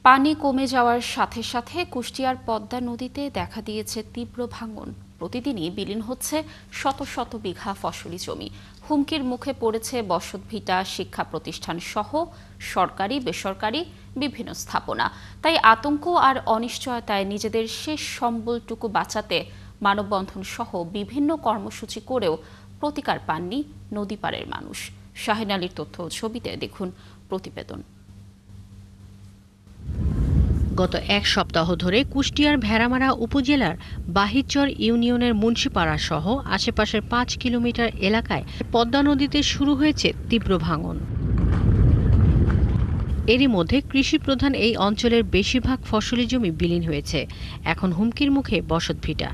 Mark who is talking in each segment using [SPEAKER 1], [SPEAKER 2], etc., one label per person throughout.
[SPEAKER 1] পানি কমে যাওয়ার সাথে সাথে কুষ্টিয়ার পদ্মা নদীতে দেখা দিয়েছে তীব্র ভাঙন। প্রতিদিনই বিলীন হচ্ছে শত শত বিঘা ফসলি জমি। হুমকির মুখে পড়েছে বসতভিটা, শিক্ষা প্রতিষ্ঠান সহ সরকারি বেসরকারি বিভিন্ন স্থাপনা। তাই আতঙ্ক আর অনিশ্চয়তায় নিজেদের শেষ সম্বলটুকু বাঁচাতে মানববন্ধন সহ বিভিন্ন কর্মসূচি করেও প্রতিকার পাননি নদীপাড়ের মানুষ। শাহিন আলীর তথ্য ও ছবিতে দেখুন প্রতিবেদন।
[SPEAKER 2] গত এক সপ্তাহ ধরে কুষ্টিয়ার ভেড়ামারা উপজেলার বাহিরচর ইউনিয়নের মুন্সিপাড়া সহ আশেপাশের ৫ কিলোমিটার এলাকায় পদ্মা নদীতে শুরু হয়েছে তীব্র ভাঙন। এরই মধ্যে কৃষি প্রধান এই অঞ্চলের বেশিরভাগ ফসলি জমি বিলীন হয়েছে। এখন হুমকির মুখে বসতভিটা।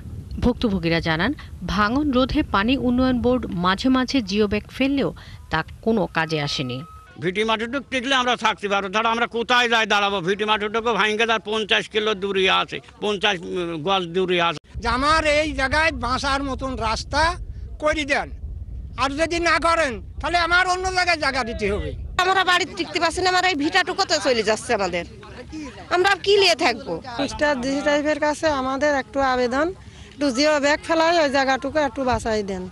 [SPEAKER 2] ভুক্তভোগীরা জানান, ভাঙন রোধে পানি উন্নয়ন বোর্ড মাঝে মাঝে জিওব্যাগ ফেললেও তা কোনো কাজে আসেনি।
[SPEAKER 3] ভিটি মাটিটুক টিকলে আমরা থাকতে পারবো। ধরো আমরা কোথায় যাই দাঁড়াবো, ভিটি মাটিটুকু ভাঙে তার 50 কিলো দূরে আছে, 50 গজ দূরে আছে।
[SPEAKER 4] যে আমার এই জায়গায় বাঁচার মতন রাস্তা করে দেন, আর যদি না করেন তাহলে আমার অন্য জায়গায় জায়গা দিতে হবে।
[SPEAKER 5] আমরা বাড়িতে টিকতে পারছি না, আমার এই ভিটাটুকু তো চলে যাচ্ছে আমাদের, আমরা কি নিয়ে থাকবো।
[SPEAKER 6] মিস্টার ডিসি সাহেবের কাছে আমাদের একটু আবেদন, একটু জিও ব্যাগ ফেলায় ওই জায়গাটুকু একটু বাঁচাই দেন,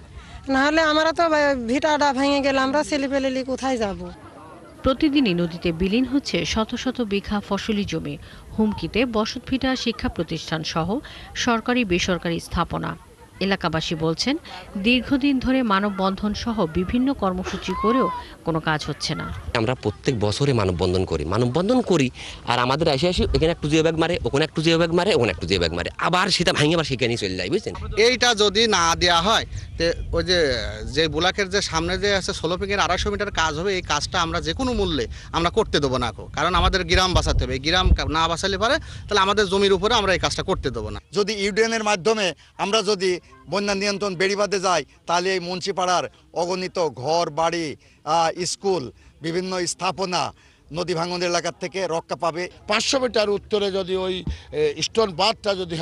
[SPEAKER 6] নাহলে আমরা তো ভিটাটা ভেঙে গেলে আমরা ছেলেপেলেলি কোথায় যাব।
[SPEAKER 2] প্রতিদিনই নদীতে বিলীন হচ্ছে শত শত বিঘা ফসলি জমি। হুমকিতে বসতভিটা, শিক্ষা প্রতিষ্ঠান সহ সরকারি বেসরকারি স্থাপনা। এলাকাবাসী বলছেন, দীর্ঘদিন ধরে মানববন্ধন সহ বিভিন্ন কর্মসূচি করেও কোনো কাজ হচ্ছে না।
[SPEAKER 7] আমরা প্রত্যেক বছরে মানববন্ধন করি আর আমাদের এসে এখানে একটু জিও ব্যাগ মারে, ওখানে একটু জিও ব্যাগ মারে, ওখানে একটু জিও ব্যাগ মারে, আবার সেটা ভাঙে আবার সেখানেই চলে যায়, বুঝছেন।
[SPEAKER 8] এইটা যদি না দেওয়া হয় ওই যে ব্লকের যে সামনে যে আছে 16 ফিটের 250 মিটার কাজ হবে, এই কাজটা আমরা যে কোনো মূল্যে আমরা করতে দেবো না, কারণ আমাদের গ্রাম বাঁচাতে হবে। এই গ্রাম না বাঁচালে পারে তাহলে আমাদের জমির উপরে আমরা এই কাজটা করতে দেবো না।
[SPEAKER 9] যদি ইউডিএনের মাধ্যমে আমরা যদি বন্যা নিয়ন্ত্রণ বেড়িবাঁধে যাই, তাহলে এই মুন্সিপাড়ার অগণিত ঘর বাড়ি, স্কুল, বিভিন্ন স্থাপনা নদী ভাঙন এলাকার থেকে রক্ষা পাবে।
[SPEAKER 10] 500 মিটার উত্তরে যদি ওই স্টোন বাঁধটা যদি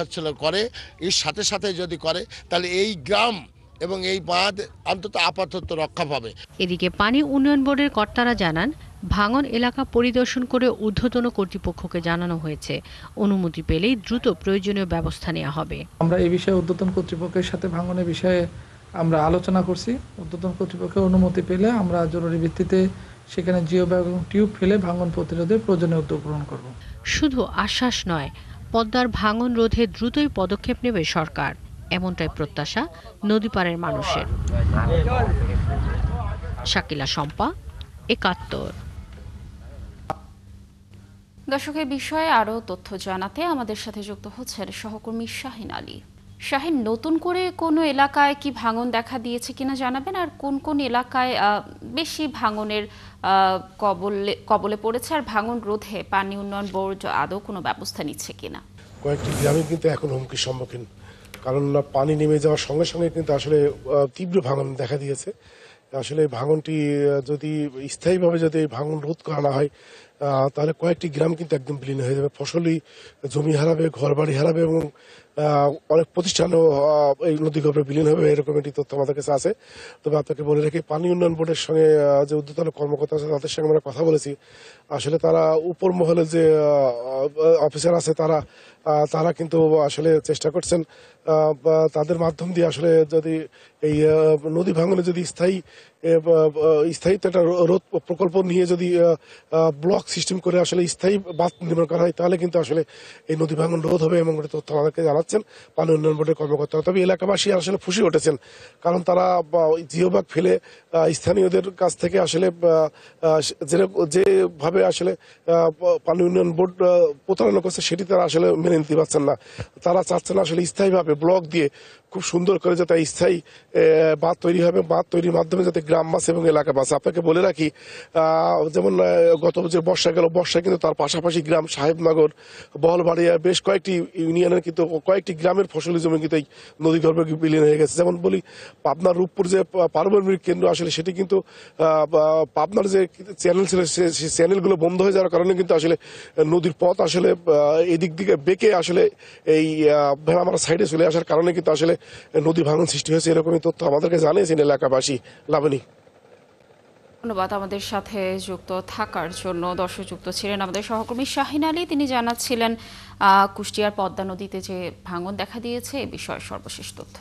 [SPEAKER 10] করে, এর সাথে সাথে যদি করে, তাহলে এই গ্রাম এবং এই বাঁধ অন্তত আপাতত রক্ষা পাবে।
[SPEAKER 2] এদিকে পানি উন্নয়ন বোর্ডের কর্তারা জানান, ভাঙন এলাকা পরিদর্শন করে ঊর্ধ্বতন কর্তৃপক্ষকে জানানো হয়েছে। অনুমতি পেলেই দ্রুত প্রয়োজনীয় ব্যবস্থা নেওয়া হবে।
[SPEAKER 11] আমরা এই বিষয়ে ঊর্ধ্বতন কর্তৃপক্ষের সাথে ভাঙনের বিষয়ে আমরা আলোচনা করছি। ঊর্ধ্বতন কর্তৃপক্ষের অনুমতি পেলে আমরা জরুরি ভিত্তিতে সেখানে জিও ব্যাগ এবং টিউব ফেলে ভাঙন প্রতিরোধে প্রয়োজনীয় উদ্যোগ গ্রহণ করব। শুধু আশ্বাস নয়, পদ্মার ভাঙন রোধে দ্রুতই পদক্ষেপ নেবে সরকার, এমনটাই প্রত্যাশা নদীপাড়ের মানুষের। শাকিলা শম্পা, ৭১।
[SPEAKER 1] দর্শকের বিষয়ে আরও তথ্য জানাতে আমাদের সাথে যুক্ত হচ্ছেন সহকর্মী শাহিন আলী। শাহিন, নতুন করে কোনো এলাকায় কি ভাঙন দেখা দিয়েছে কিনা জানাবেন, আর কোন কোন এলাকায় বেশি ভাঙনের কবলে পড়েছে, আর ভাঙন রোধে পানি উন্নয়ন বোর্ড আদৌ কোনো ব্যবস্থা নিচ্ছে কিনা?
[SPEAKER 10] কয়েকটি গ্রামে কিন্তু এখন হুমকির সম্মুখীন, কারণ পানি নেমে যাওয়ার সঙ্গে সঙ্গে কিন্তু আসলে তীব্র ভাঙন দেখা দিয়েছে। আসলে ভাঙনটি যদি স্থায়ীভাবে যদি ভাঙন রোধ করা না হয়, তাহলে কয়েকটি গ্রাম কিন্তু একদম বিলীন হয়ে যাবে। ফসলি জমি হারাবে, ঘর বাড়ি হারাবে এবং অনেক প্রতিষ্ঠানও এই নদীগর্ভে বিলীন হবে, এরকম একটি তথ্য আমাদের কাছে আছে। তবে আপনাকে বলে রাখি, পানি উন্নয়ন বোর্ডের সঙ্গে যে ঊর্ধ্বতন কর্মকর্তা আছে তাদের সঙ্গে আমরা কথা বলেছি। আসলে তারা উপর মহলে যে অফিসার আছে তারা কিন্তু আসলে চেষ্টা করছেন তাদের মাধ্যম দিয়ে আসলে যদি এই নদী ভাঙনে যদি স্থায়িত্ব একটা রোধ প্রকল্প নিয়ে যদি ব্লক সিস্টেম করে আসলে স্থায়ী বাঁধ নির্মাণ করা হয়, তাহলে কিন্তু আসলে এই নদী ভাঙন রোধ হবে এবং তথ্য আমাদেরকে জানাচ্ছেন পানি উন্নয়ন বোর্ডের কর্মকর্তা। তবে এলাকাবাসী আসলে খুশি উঠেছেন, কারণ তারা জিওব্যাগ ফেলে স্থানীয়দের কাছ থেকে আসলে যেভাবে আসলে পানি উন্নয়ন বোর্ড প্রতারণা করছে সেটি তারা আসলে মেনে নিতে পারছেন না। তারা চাচ্ছেন আসলে স্থায়ীভাবে ব্লক দিয়ে খুব সুন্দর করে যাতে স্থায়ী বাঁধ তৈরি হবে, বাঁধ তৈরির মাধ্যমে যাতে গ্রাম বাঁচে এবং এলাকা বাঁচে। আপনাকে বলে রাখি, যেমন গত যে বর্ষা গেল, বর্ষায় কিন্তু তার পাশাপাশি গ্রাম সাহেবনগর, বহলবাড়িয়া, বেশ কয়েকটি ইউনিয়নের কিন্তু কয়েকটি গ্রামের ফসলি জমি কিন্তু এই নদীগর্ভে বিলীন হয়ে গেছে। যেমন বলি, পাবনার রূপপুর যে পারমাণবিক কেন্দ্র আসলে সেটি কিন্তু পাবনার যে চ্যানেল ছিল সেই চ্যানেলগুলো বন্ধ হয়ে যাওয়ার কারণে কিন্তু আসলে নদীর পথ আসলে এদিক দিকে বেঁকে আসলে এই ভেড়ামারা সাইডে চলে আসার কারণে কিন্তু আসলে নদী ভাঙন সৃষ্টি হয়েছে, এরকমই তথ্য আমাদেরকে জানিয়েছেন এলাকাবাসী। লাবণী।
[SPEAKER 1] ধন্যবাদ আমাদের সাথে যুক্ত থাকার জন্য। দর্শক যুক্ত ছিলেন আমাদের সহকর্মী শাহিন আলী, তিনি জানাচ্ছিলেন কুষ্টিয়ার পদ্মা নদীতে যে ভাঙন দেখা দিয়েছে এ বিষয়ে সর্বশেষ তথ্য।